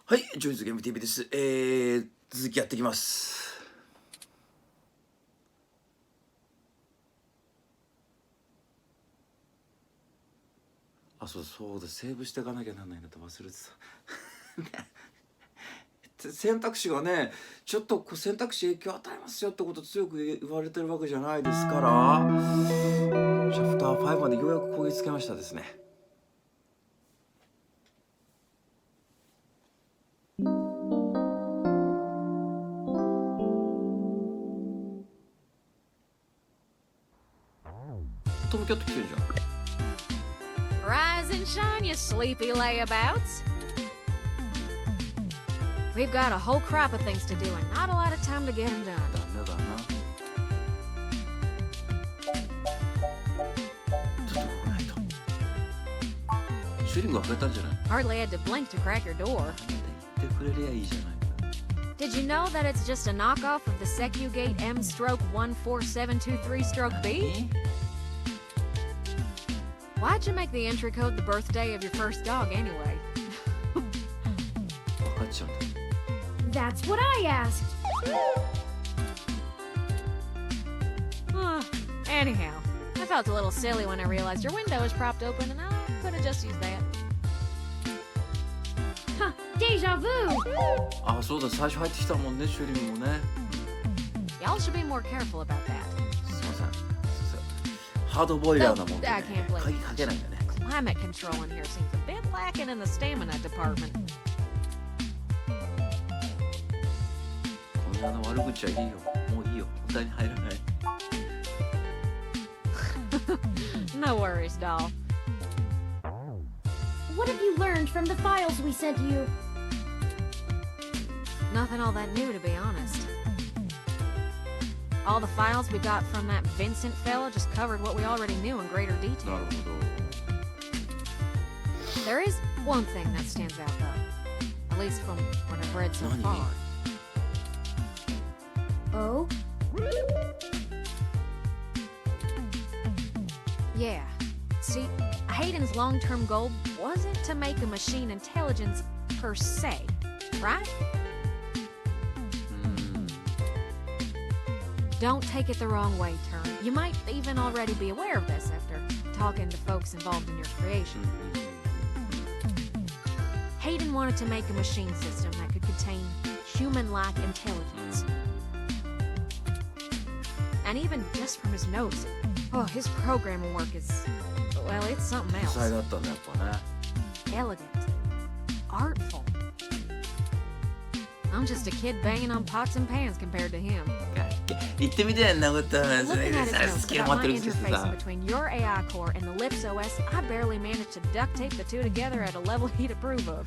はい、ジョニーズゲーム TV です。続きやっていきます。そうです。セーブしていかなきゃなんないなと忘れてた。選択肢がね、ちょっと選択肢影響与えますよってこと強く言われてるわけじゃないですから、チャプター5までようやくこぎつけましたですね。トムキャット来てるじゃん。Rise and shine, you sleepy layabouts. We've got a whole crop of things to do and not a lot of time to get them done. ダメだな。ちょっと来ないと。シューリング開けたんじゃない？ Hardly had to blink to crack your door. 言ってくれりゃいいじゃない。Did you know that it's just a knockoff of the Secugate M/14723-B? Why'd you make the entry code the birthday of your first dog anyway? 分かっちゃうんだ。That's what I asked. Anyhow, I felt a little silly when I realized your window was propped open and I could have just used that. Huh, deja vu. そうだ、最初入ってきたもんね、シューリングもね。Y'all should be more careful about that. すいません。ハードボイラーなもんで、ね、 I can't blame 鍵かけないんだね。Climate control in here seems a bit lacking in the stamina department. この世の悪口はいいよ。もういいよ。本題に入らない。No worries, doll. What have you learned from the files we sent you? Nothing all that new, to be honest. All the files we got from that Vincent fella just covered what we already knew in greater な detail. るほど。 There is one thing that stands out, though. At least from what I've read so Nani? far. Oh? Yeah. See, Hayden's long-term goal wasn't to make a machine intelligence per se, right? Don't take it the wrong way, Turn. You might even already be aware of this after talking to folks involved in your creation. Hayden wanted to make a machine system that could contain human-like intelligence. And even just from his notes, his programming work is, well, it's something 天才 else. だったんだやっぱね。 Elegant. Artful. I'm just a kid banging on pots and pans compared to him. 言ってみてんなことは Looking at his 好 notes きな about 待っ my てるくせして interfacing さ。 between your AI core and the Lips OS, I barely managed to duct tape the two together at a level he'd approve of.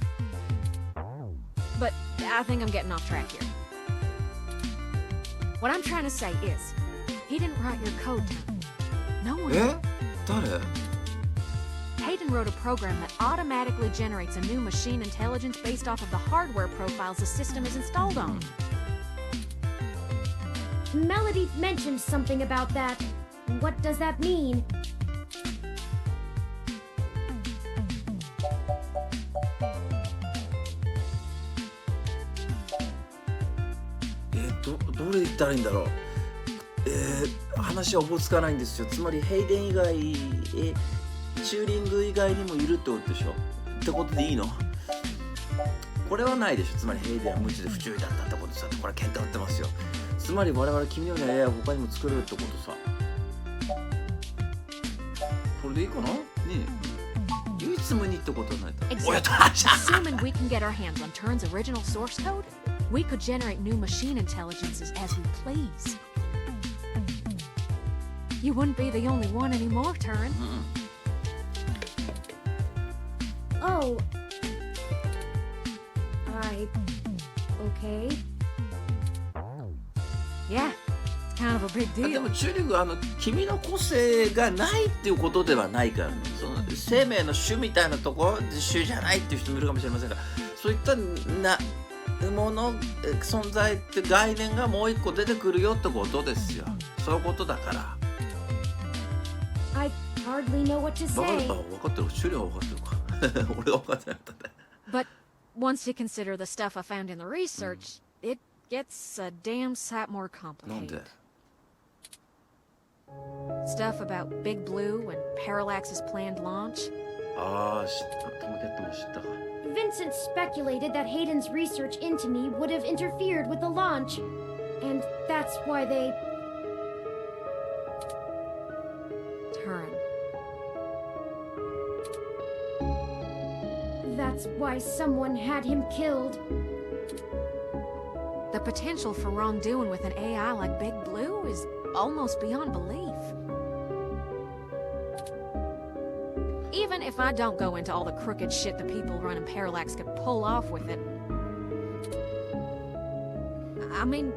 But I think I'm getting off track here. What I'm trying to say is, he didn't write your code, Tom. No one. え？誰？ Hayden wrote a program that automatically generates a new machine intelligence based off of the hardware profiles the system is installed on. Melody mentioned something about that. What does that mean? どれ言ったらいいんだろう。話はおぼつかないんですよ。つまりヘイデン以外、チューリング以外にもいるってことでしょ。ってことでいいの？これはないでしょ。つまりヘイデンは無知で不注意だったってことさ。これ喧嘩売ってますよ。つまり我々君のような AI を他にも作れるってことさ。これでいいかな？ねえ。唯一無二ってことはないと。 Assuming we can get our hands on Turn's original source code, we could generate new machine intelligences as we please. You wouldn't be the only one anymore, Turn. Oh. Okay. Yeah, it's kind of a big で deal. もチューリング君の個性がないっていうことではないからね。その生命の種みたいなところで種じゃないっていう人もいるかもしれませんが、そういったもの存在って概念がもう一個出てくるよってことですよ。そういうことだから。I hardly know what to 分か say. るか？分かってる。チューリングは分かってるか。俺が分かってなかったんだ。 But once you consider the stuff I found in the research, it gets a damn sight more なんで complicated. Stuff about Big Blue and Parallax's planned launch. ああ、トムキャットも知ったか。Vincent speculated that Hayden's research into me would have interfered with the launch. And that's why they... Turin. That's why someone had him killed. The potential for wrongdoing with an AI like Big Blue is almost beyond belief. Even if I don't go into all the crooked shit the people running Parallax could pull off with it. I mean,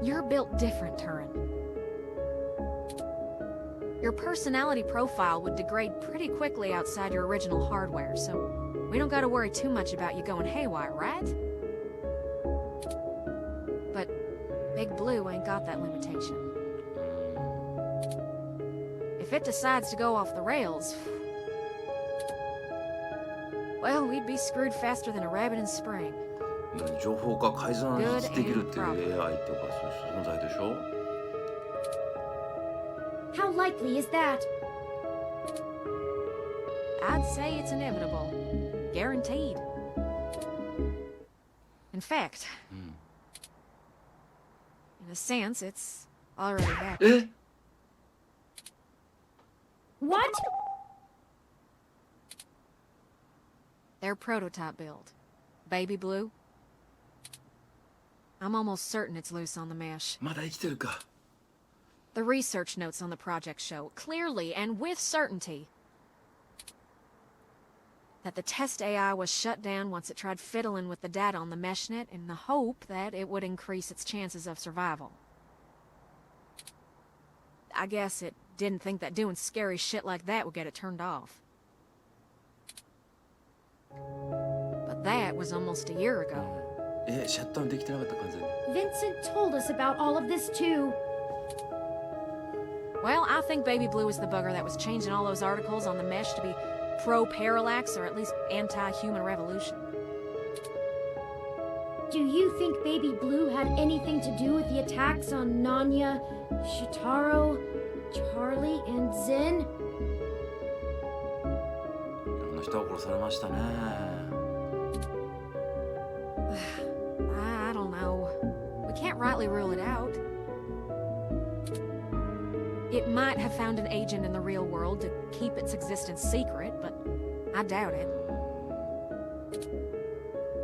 you're built different, Turin. Your personality profile would degrade pretty quickly outside your original hardware, so we don't gotta worry too much about you going haywire, right? But Big Blue ain't got that limitation. If it decides to go off the rails, well, we'd be screwed faster than a rabbit in spring. 情報が改ざんできるっていう AI とかそういう存在でしょ How likely is that? I'd say it's inevitable. Guaranteed. In fact, in a sense, it's already happened. え What? Their prototype build. Baby Blue. I'm almost certain it's loose on the mesh. まだ生きてるか The research notes on the project show, clearly and with certainty, that the test AI was shut down once it tried fiddling with the data on the meshnet in the hope that it would increase its chances of survival. I guess it didn't think that doing scary shit like that would get it turned off. But that was almost a year ago. シャットダウンできてなかった完全に Vincent told us about all of this too. Well, I think Baby Blue was the bugger that was changing all those articles on the mesh to be pro-parallax or at least anti-human revolution. Do you think Baby Blue had anything to do with the attacks on Nanya, Shitaro, Charlie, and Zen? いろんな人が殺されましたね I don't know. We can't rightly rule it out. It might have found an agent in the real world to keep its existence secret, but I doubt it.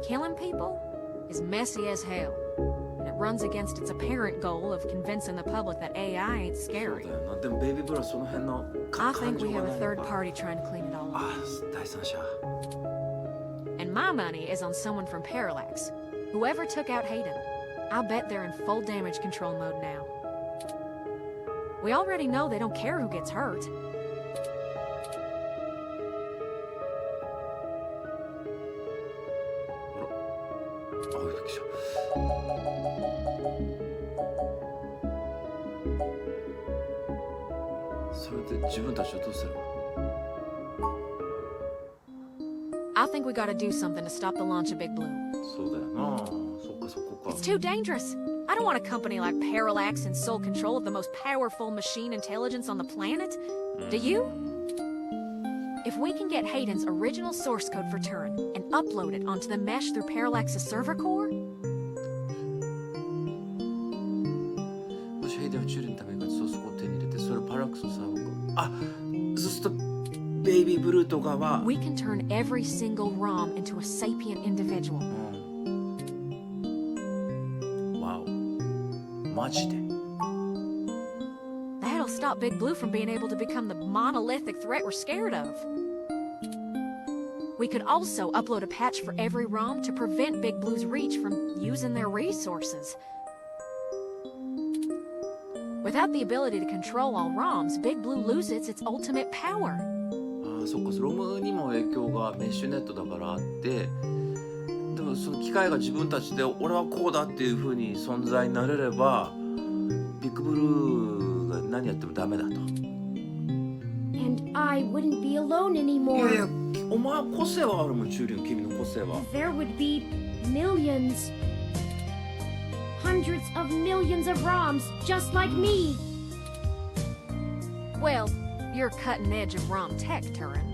Killing people is messy as hell, and it runs against its apparent goal of convincing the public that AI ain't そう scary. だよなでもベイビーブルーはその辺の I 感 think 情 we が have な a い third のか party trying to clean it all あ up. 第三者 And my money is on someone from Parallax. Whoever took out Hayden, I'll bet they're in full damage control mode now. We already know they don't care who gets hurt. あびっくりしたそれで自分たちはどうすれば I think we gotta do something to stop the launch of Big Blue. そうだよなそっかそこか It's too dangerous. I don't want a company like Parallax in sole control of the most powerful machine intelligence on the planet. Do you? If we can get Hayden's original source code for Turin and upload it onto the mesh through Parallax's server core, もしヘイデンはチューリンのためにソースコードを手に入れてそれをパラックスのサーバーかあそうするとベイビーブルーとかは we can turn every single ROM into a sapient individual. わおマジで That'll stop Big Blue from being able to become the monolithic threat we're scared of. We could also upload a patch for every ROM to prevent Big Blue's reach from using their resources. Without the ability to control all ROMs, Big Blue loses its ultimate power. あそっかロムにも影響がメッシュネットだからあってでもその機械が自分たちで俺はこうだっていう風に存在になれればビッグブルーが何やってもダメだと And I wouldn't be alone い anymore. やいやお前は個性はあるもんチューリン君の個性は。 There would be millions, hundreds of millions of ROMs just like me. Well, you're cutting edge of ROM tech, Turin.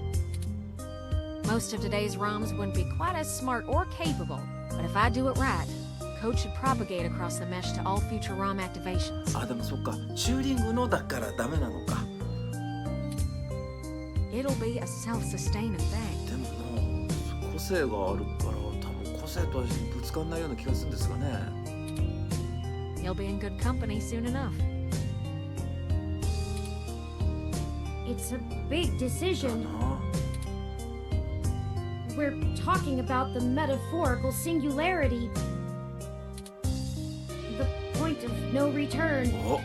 Most of today's ROMs wouldn't be quite as smart or capable, but if I do it right, code should propagate across the mesh to all future ROM activations. あ、でもそっか、チューリングのだからダメなのか。 It'll be a self-sustaining thing. でもな、個性があるから多分個性とはぶつかんないような気がするんですがね。 You'll be in good company soon enough. It's a big だ decision. な。 We're talking about the metaphorical singularity. The point of no return. お、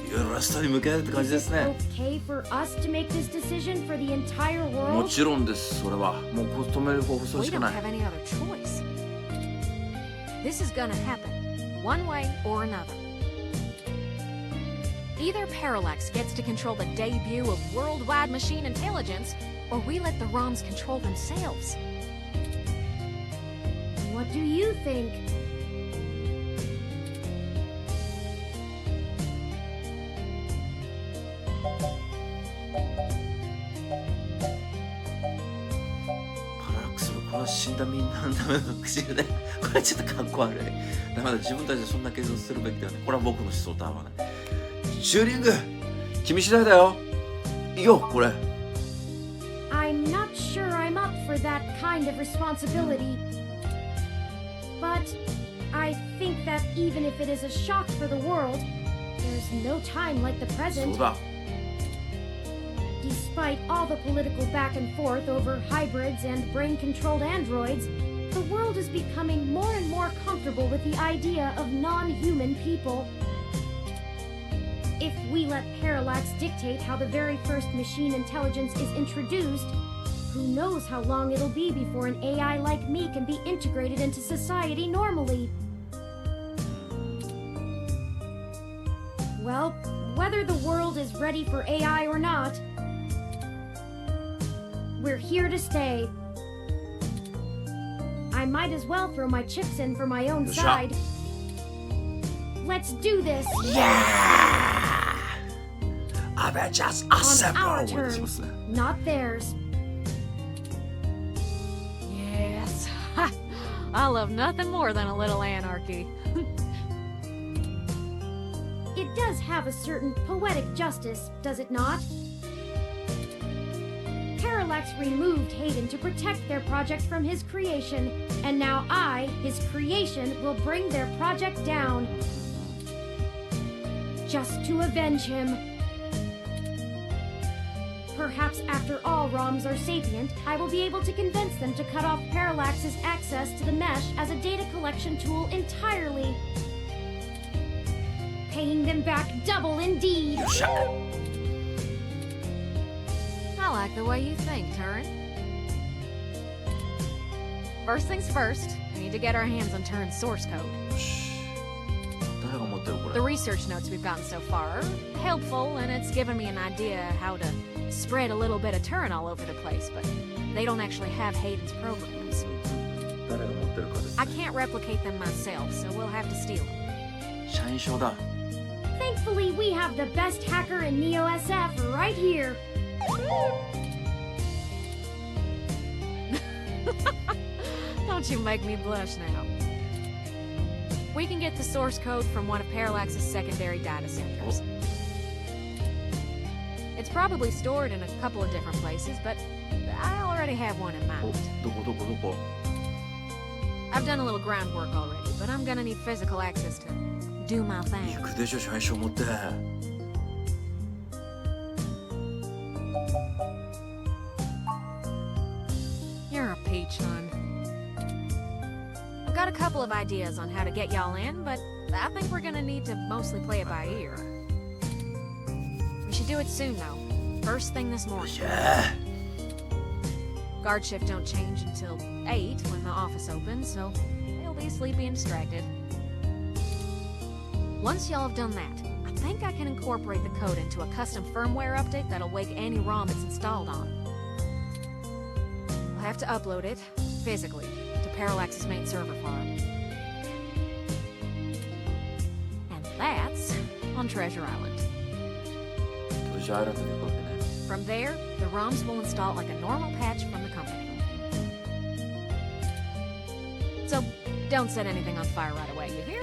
いよいよラストに向けるって感じ Is です it ね。 okay for us to make this decision for the entire も world? ちろんです、それは。もう止める方法それ We しか don't ない。 have any other choice. This is gonna happen, one way or another. Either Parallax gets to control the debut of worldwide machine intelligence, or we let the ROMs control themselves. What do you think? パララックスのこの死んだみんなのための口で、これちょっとかっこ悪い。ダメだ、自分たちでそんな計算するべきだよね。これは僕の思想と合わない。チューリング、君次第だよ。いいよ、これ。 I'm not sure I'm up for that kind of responsibility. But I think that even if it is a shock for the world, there's no time like the そう present. だ。 Despite all the political back and forth over hybrids and brain-controlled androids, the world is becoming more and more comfortable with the idea of non-human people. If we let Parallax dictate how the very first machine intelligence is introduced, who knows how long it'll be before an AI like me can be integrated into society normally? Well, whether the world is ready for AI or not, we're here to stay. I might as well throw my chips in for my own Yosha. side. Let's do this アベンジャーズ on アセンブ our ルします terms, ね。 not theirs. Yes. I love nothing more than a little anarchy. It does have a certain poetic justice, does it not? Parallax removed Hayden to protect their project from his creation, and now I, his creation, will bring their project down. Just to avenge him. Perhaps after all ROMs are sapient, I will be able to convince them to cut off Parallax's access to the mesh as a data collection tool entirely. Paying them back double indeed. よっしゃ。 I like the way you think, Turin. First things first, we need to get our hands on Turin's source code. よし。誰が持ってるこ The れ。 research notes we've gotten so far are helpful, and it's given me an idea how to spread a little bit of Turin all over the place, but they don't actually have Hayden's programs. 誰が持ってるかです I ね。 can't replicate them myself, so we'll have to steal them. 社員証だ。 Thankfully, we have the best hacker in Neo SF right here. Don't you make me blush now. We can get the source code from one of Parallax's secondary data centers. It's probably stored in a couple of different places, but I already have one in お、 mind. どこどこどこ。 I've done a little groundwork already, but I'm gonna need physical access to do my 行 thing. くでしょ、社員証持って。 You're a peach, hon. I've got a couple of ideas on how to get y'all in, but I think we're gonna need to mostly play it by ear. We should do it soon, though. First thing this よっ morning. しゃ。 Guard shift don't change until 8 when the office opens, so they'll be sleepy and distracted. Once y'all have done that, I think I can incorporate the code into a custom firmware update that'll wake any ROM it's installed on. I'll have to upload it, physically. Parallax's main server farm. And that's on Treasure Island. トレジャーアイランドに行くわけね。 From there, the ROMs will install like a normal patch from the company. So, don't set anything on fire right away, you hear?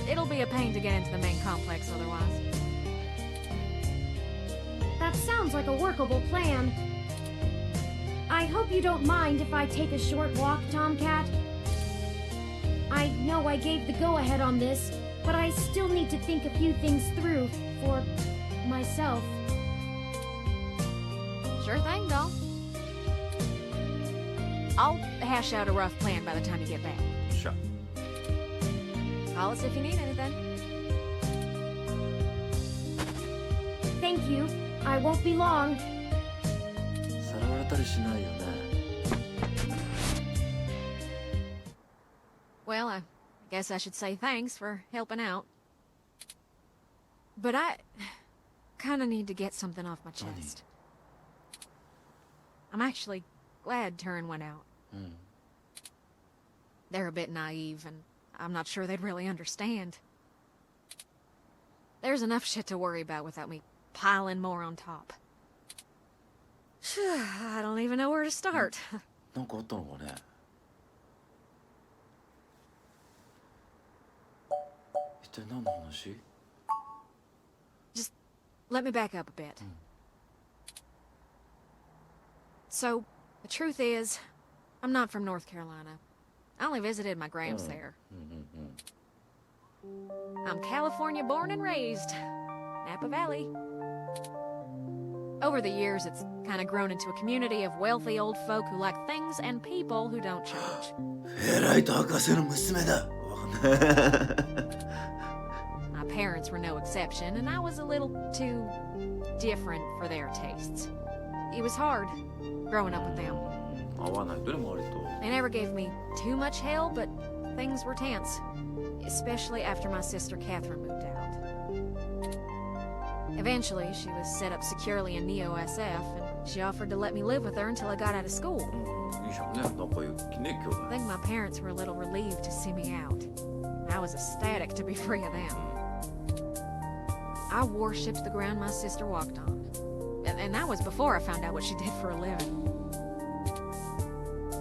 It'll be a pain to get into the main complex otherwise. That sounds like a workable plan. I hope you don't mind if I take a short walk, Tomcat. I know I gave the go-ahead on this, but I still need to think a few things through for myself. Sure thing, doll. I'll hash out a rough plan by the time you get back. Sure. Call us if you need anything. Thank you. I won't be long. さらわれたりしないよね。 Well, I guess I should say thanks for helping out. But I kind of need to get something off my chest. I'm actually glad Turin went out. They're a bit naive, and I'm not sure they'd really understand. There's enough shit to worry about without me piling more on top. I don't even know where to start. なんかあったのかね。一体何の話？ Just let me back up a bit. So, the truth is, I'm not from North Carolina. I only visited my gramps there. I'm California born and raised. Napa Valley. Over the years, it's kind of grown into a community of wealthy old folk who like things and people who don't change. フェライト博士の娘だ。 My parents were no exception, and I was a little too different for their tastes. It was hard growing up with them. 合わないとね、周りと。 They never gave me too much hell, but things were tense, especially after my sister Catherine moved out. Eventually, she was set up securely in Neo-SF, and she offered to let me live with her until I got out of school. いいじゃんね、仲良きね、兄弟。 I think my parents were a little relieved to see me out. I was ecstatic to be free of them. I worshipped the ground my sister walked on. And that was before I found out what she did for a living.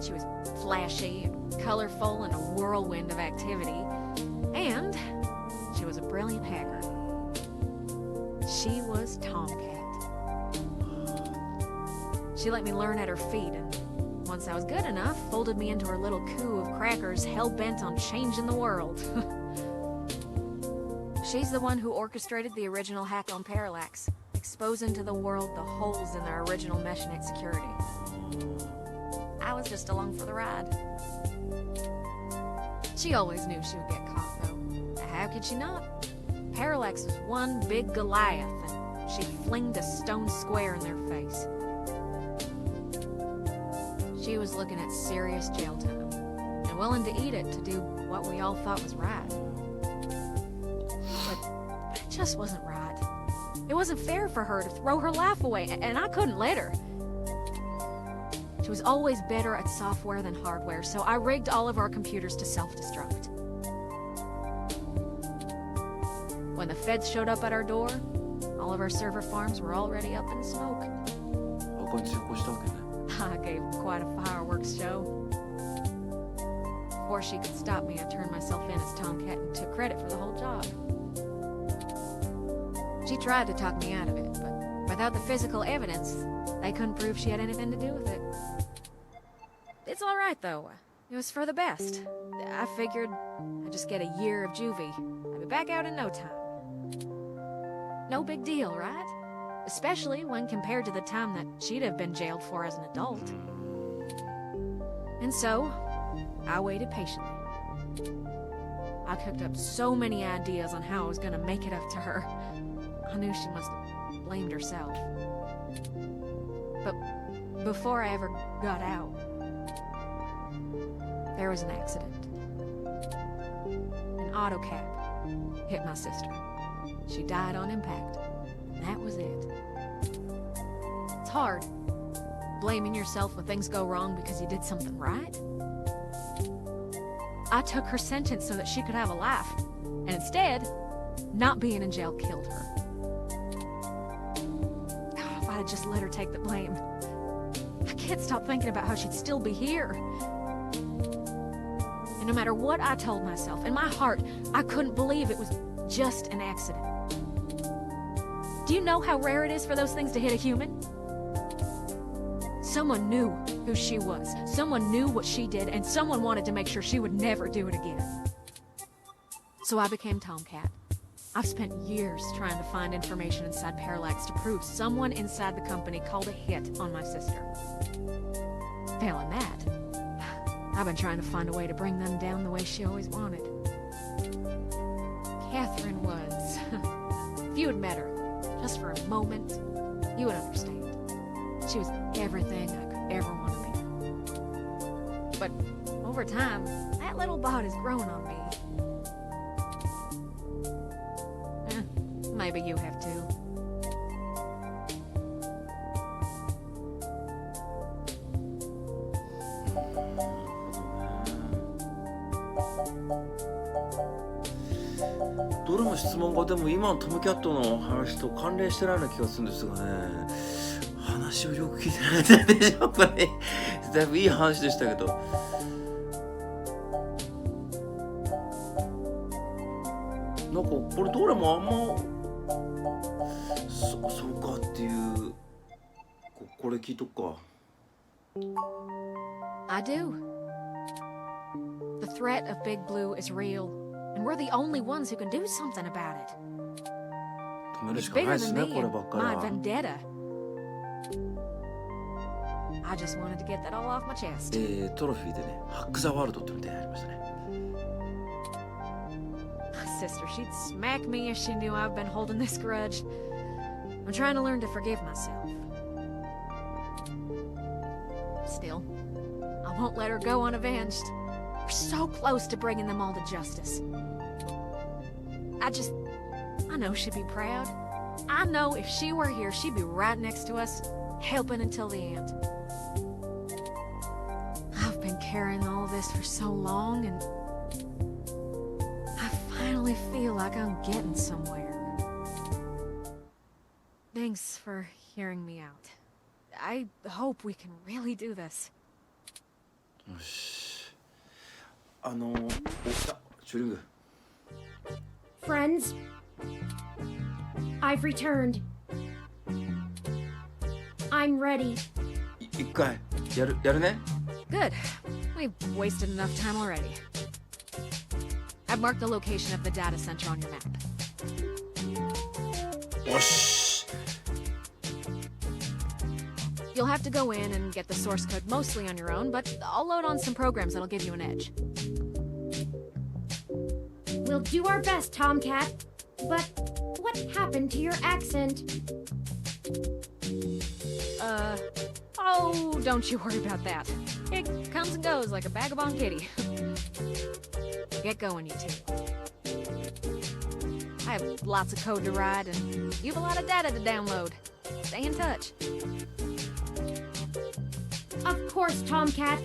She was flashy and colorful and a whirlwind of activity. And she was a brilliant hacker. She was Tomcat. She let me learn at her feet, and once I was good enough, folded me into her little coup of crackers hell-bent on changing the world. She's the one who orchestrated the original hack on Parallax, exposing to the world the holes in their original meshnet security. I was just along for the ride. She always knew she would get caught, though. How could she not? Parallax was one big Goliath, and she flinged a stone square in their face. She was looking at serious jail time, and willing to eat it to do what we all thought was right. But it just wasn't right. It wasn't fair for her to throw her life away, and I couldn't let her. She was always better at software than hardware, so I rigged all of our computers to self-destruct. When the feds showed up at our door, all of our server farms were already up in smoke. 他に成功したわけね。 I gave quite a fireworks show. Before she could stop me, I turned myself in as Tomcat and took credit for the whole job. She tried to talk me out of it, but without the physical evidence, they couldn't prove she had anything to do with it. It's all right, though. It was for the best. I figured I'd just get a year of juvie. I'd be back out in no time. No big deal, right? Especially when compared to the time that she'd have been jailed for as an adult. And so, I waited patiently. I cooked up so many ideas on how I was gonna make it up to her. I knew she must have blamed herself. But before I ever got out, there was an accident. An auto cab hit my sister. She died on impact. And that was it. It's hard, blaming yourself when things go wrong because you did something right. I took her sentence so that she could have a life. And instead, not being in jail killed her. Oh, if I had just let her take the blame. I can't stop thinking about how she'd still be here. And no matter what I told myself, in my heart, I couldn't believe it was just an accident. Do you know how rare it is for those things to hit a human? Someone knew who she was, someone knew what she did, and someone wanted to make sure she would never do it again. So I became Tomcat. I've spent years trying to find information inside Parallax to prove someone inside the company called a hit on my sister. Failing that, I've been trying to find a way to bring them down the way she always wanted. Catherine was... If you had met her, just for a moment, you would understand. She was everything I could ever want to be. But over time, that little bot has grown on me. Maybe you have too.どれも質問がでも今のトムキャットの話と関連してないような気がするんですがね、話をよく聞いてなかったでしょうかね。だいぶいい話でしたけど、なんかこれどれもあんまそうかっていうこれ聞いとくか。I do. The threat of Big Blue is real, and we're the only ones who can do something about it. 止める It's しかない bigger です than ね、 me これ and ばっか my りは。 vendetta. I just wanted to get that all off my chest. トロフィーでね、ハック・ザ・ワールドってみたいになりましたね。My sister, she'd smack me if she knew I've been holding this grudge. I'm trying to learn to forgive myself. Still, I won't let her go unavenged. We're so close to bringing them all to justice. I know she'd be proud. I know if she were here, she'd be right next to us, helping until the end. I've been carrying all this for so long, and I finally feel like I'm getting somewhere. Thanks for hearing me out. I hope we can really do this. よし。来た、チューリング。Friends, I've returned. I'm ready. 一回やるね。Good. We've wasted enough time already. I've marked the location of the data center on your map. よし。You'll have to go in and get the source code mostly on your own, but I'll load on some programs that'll give you an edge. We'll do our best, Tomcat. But what happened to your accent? Oh, don't you worry about that. It comes and goes like a vagabond kitty. Get going, you two. I have lots of code to write, and you have a lot of data to download. Stay in touch. Of course, Tomcat.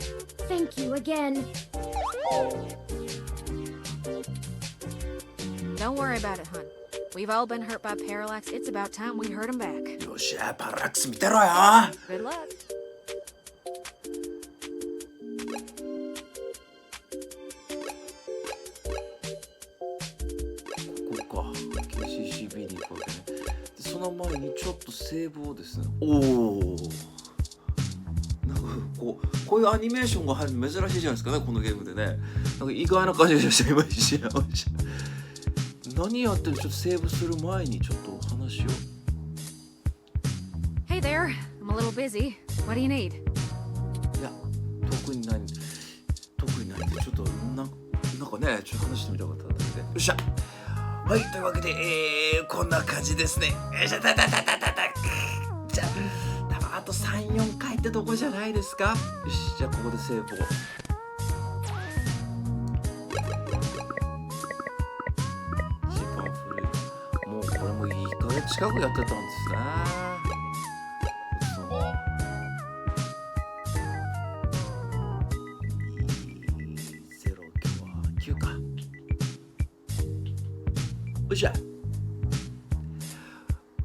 Thank you again. Don't worry about it, hun. We've all been hurt by Parallax. It's about time we hurt him back. よっしゃ、パララックス見てろよ。 Good luck. ここか。KCCB に行くわけね。でその前にちょっとセーブをですね。おお。なんかこういうアニメーションが入るの珍しいじゃないですかね、このゲームでね。なんか意外な感じがしていました。何やってるの、ちょっとセーブする前にちょっとお話を。Hey there. I'm a little busy. What do you need? いや、特にないんで、ちょっとなんかね、ちょっと話してみたかったんで。よっしゃ。はい、というわけで、こんな感じですね。よっしゃ、じゃあ、多分あと3、4回ってとこじゃないですか。よし、じゃあここでセーブを。一番古い。もうこれも1ヶ月近くやってたんですね。0今日はじゃ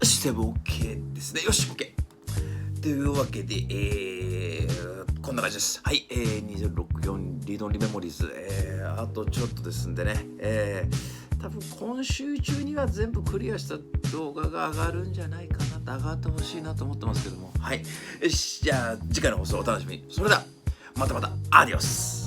あシステム OK ですね。よし OK というわけで、こんな感じです。はい、2064リードオンリーメモリーズ、あとちょっとですんでね、多分今週中には全部クリアした動画が上がるんじゃないかなと、上がってほしいなと思ってますけども、はい。よし、じゃあ次回の放送お楽しみに。それではまたまたアディオス。